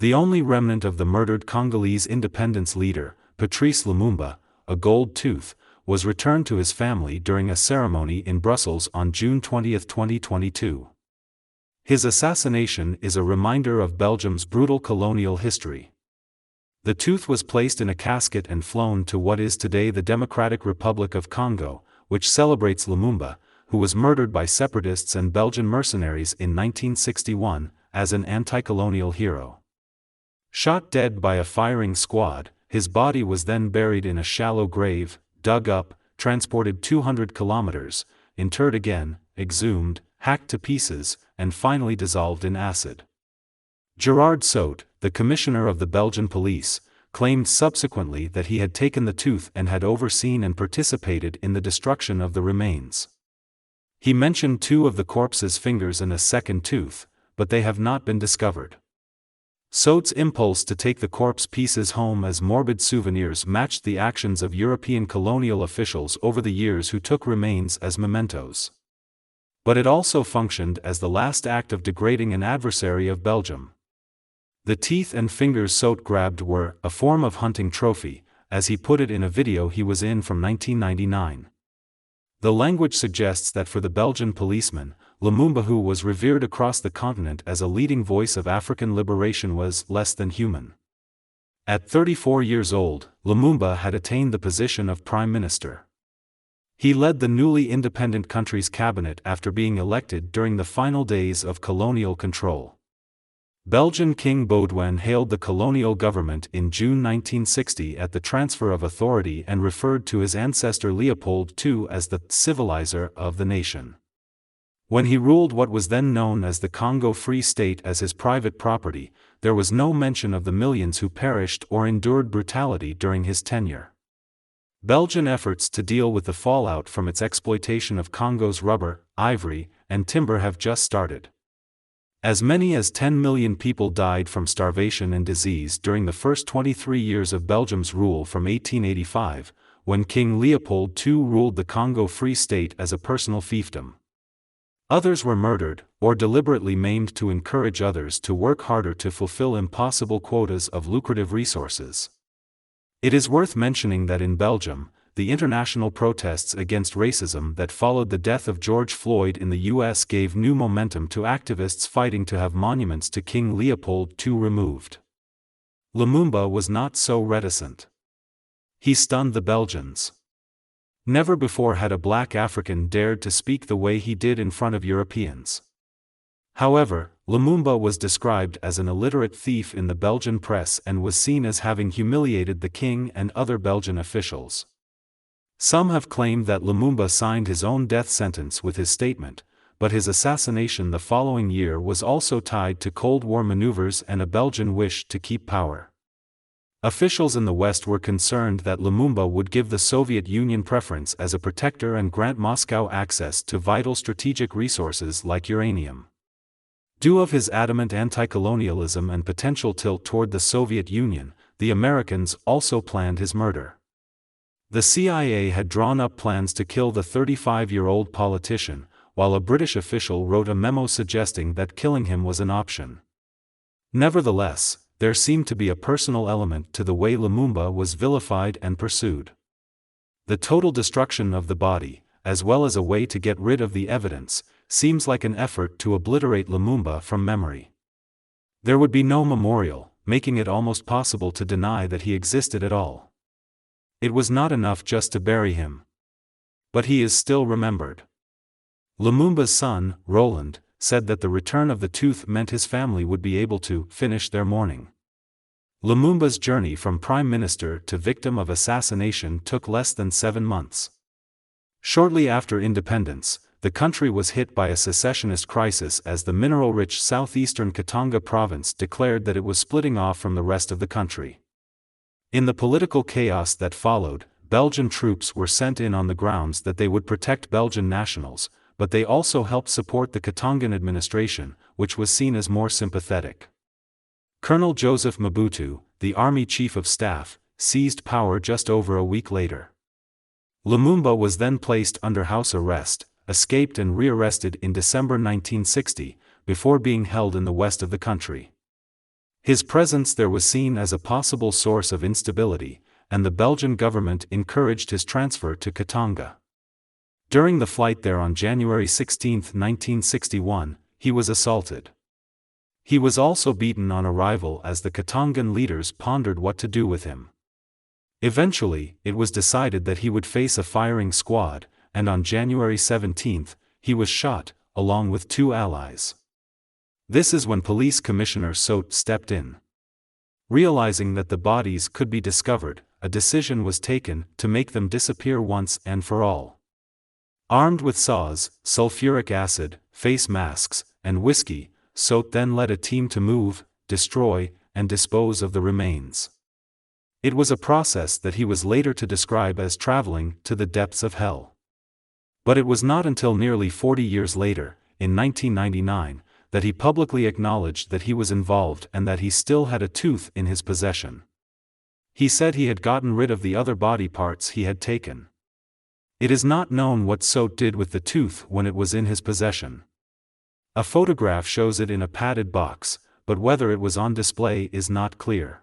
The only remnant of the murdered Congolese independence leader, Patrice Lumumba, a gold tooth, was returned to his family during a ceremony in Brussels on June 20, 2022. His assassination is a reminder of Belgium's brutal colonial history. The tooth was placed in a casket and flown to what is today the Democratic Republic of Congo, which celebrates Lumumba, who was murdered by separatists and Belgian mercenaries in 1961, as an anti-colonial hero. Shot dead by a firing squad, his body was then buried in a shallow grave, dug up, transported 200 kilometers, interred again, exhumed, hacked to pieces, and finally dissolved in acid. Gerard Sout, the commissioner of the Belgian police, claimed subsequently that he had taken the tooth and had overseen and participated in the destruction of the remains. He mentioned 2 of the corpse's fingers and a second tooth, but they have not been discovered. Sout's impulse to take the corpse pieces home as morbid souvenirs matched the actions of European colonial officials over the years who took remains as mementos. But it also functioned as the last act of degrading an adversary of Belgium. The teeth and fingers Sout grabbed were a form of hunting trophy, as he put it in a video he was in from 1999. The language suggests that for the Belgian policeman, Lumumba, who was revered across the continent as a leading voice of African liberation, was less than human. At 34 years old, Lumumba had attained the position of prime minister. He led the newly independent country's cabinet after being elected during the final days of colonial control. Belgian King Baudouin hailed the colonial government in June 1960 at the transfer of authority and referred to his ancestor Leopold II as the civilizer of the nation. When he ruled what was then known as the Congo Free State as his private property, there was no mention of the millions who perished or endured brutality during his tenure. Belgian efforts to deal with the fallout from its exploitation of Congo's rubber, ivory, and timber have just started. As many as 10 million people died from starvation and disease during the first 23 years of Belgium's rule from 1885, when King Leopold II ruled the Congo Free State as a personal fiefdom. Others were murdered, or deliberately maimed to encourage others to work harder to fulfill impossible quotas of lucrative resources. It is worth mentioning that in Belgium, the international protests against racism that followed the death of George Floyd in the U.S. gave new momentum to activists fighting to have monuments to King Leopold II removed. Lumumba was not so reticent. He stunned the Belgians. Never before had a black African dared to speak the way he did in front of Europeans. However, Lumumba was described as an illiterate thief in the Belgian press and was seen as having humiliated the king and other Belgian officials. Some have claimed that Lumumba signed his own death sentence with his statement, but his assassination the following year was also tied to Cold War maneuvers and a Belgian wish to keep power. Officials in the West were concerned that Lumumba would give the Soviet Union preference as a protector and grant Moscow access to vital strategic resources like uranium. Due of his adamant anti-colonialism and potential tilt toward the Soviet Union, the Americans also planned his murder. The CIA had drawn up plans to kill the 35-year-old politician, while a British official wrote a memo suggesting that killing him was an option. Nevertheless, there seemed to be a personal element to the way Lumumba was vilified and pursued. The total destruction of the body, as well as a way to get rid of the evidence, seems like an effort to obliterate Lumumba from memory. There would be no memorial, making it almost possible to deny that he existed at all. It was not enough just to bury him. But he is still remembered. Lumumba's son, Roland, said that the return of the tooth meant his family would be able to finish their mourning. Lumumba's journey from prime minister to victim of assassination took less than 7 months. Shortly after independence, the country was hit by a secessionist crisis as the mineral-rich southeastern Katanga province declared that it was splitting off from the rest of the country. In the political chaos that followed, Belgian troops were sent in on the grounds that they would protect Belgian nationals, but they also helped support the Katangan administration, which was seen as more sympathetic. Colonel Joseph Mobutu, the army chief of staff, seized power just over a week later. Lumumba was then placed under house arrest, escaped and rearrested in December 1960, before being held in the west of the country. His presence there was seen as a possible source of instability, and the Belgian government encouraged his transfer to Katanga. During the flight there on January 16, 1961, he was assaulted. He was also beaten on arrival as the Katangan leaders pondered what to do with him. Eventually, it was decided that he would face a firing squad, and on January 17, he was shot, along with 2 allies. This is when Police Commissioner Sote stepped in. Realizing that the bodies could be discovered, a decision was taken to make them disappear once and for all. Armed with saws, sulfuric acid, face masks, and whiskey, Sote then led a team to move, destroy, and dispose of the remains. It was a process that he was later to describe as traveling to the depths of hell. But it was not until nearly 40 years later, in 1999, that he publicly acknowledged that he was involved and that he still had a tooth in his possession. He said he had gotten rid of the other body parts he had taken. It is not known what Sote did with the tooth when it was in his possession. A photograph shows it in a padded box, but whether it was on display is not clear.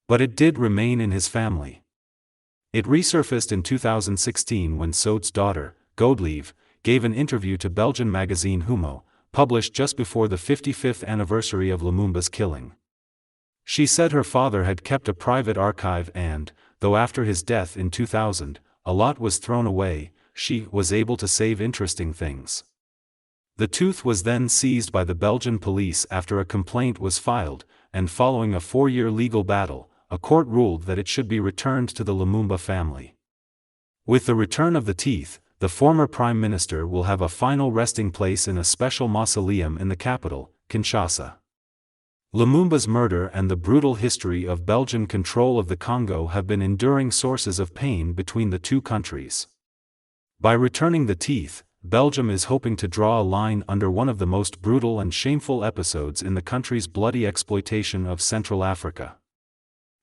But it did remain in his family. It resurfaced in 2016 when Sote's daughter, Godelieve, gave an interview to Belgian magazine Humo, published just before the 55th anniversary of Lumumba's killing. She said her father had kept a private archive and, though after his death in 2000, a lot was thrown away, she was able to save interesting things. The tooth was then seized by the Belgian police after a complaint was filed, and following a 4-year legal battle, a court ruled that it should be returned to the Lumumba family. With the return of the teeth, the former prime minister will have a final resting place in a special mausoleum in the capital, Kinshasa. Lumumba's murder and the brutal history of Belgian control of the Congo have been enduring sources of pain between the two countries. By returning the teeth, Belgium is hoping to draw a line under one of the most brutal and shameful episodes in the country's bloody exploitation of Central Africa.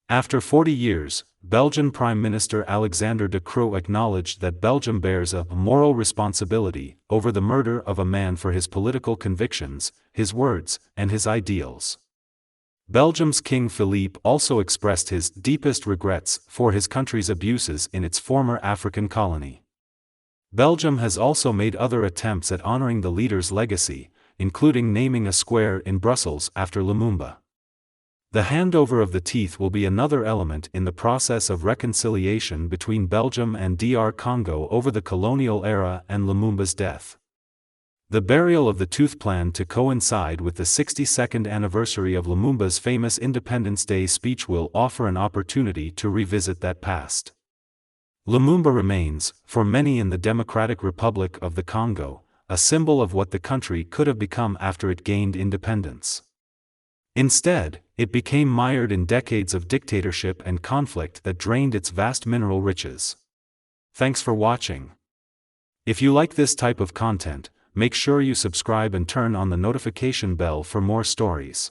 After 40 years, Belgian Prime Minister Alexander De Croo acknowledged that Belgium bears a moral responsibility over the murder of a man for his political convictions, his words, and his ideals. Belgium's King Philippe also expressed his deepest regrets for his country's abuses in its former African colony. Belgium has also made other attempts at honoring the leader's legacy, including naming a square in Brussels after Lumumba. The handover of the teeth will be another element in the process of reconciliation between Belgium and DR Congo over the colonial era and Lumumba's death. The burial of the tooth planned to coincide with the 62nd anniversary of Lumumba's famous Independence Day speech will offer an opportunity to revisit that past. Lumumba remains, for many in the Democratic Republic of the Congo, a symbol of what the country could have become after it gained independence. Instead, it became mired in decades of dictatorship and conflict that drained its vast mineral riches. Thanks for watching. If you like this type of content, make sure you subscribe and turn on the notification bell for more stories.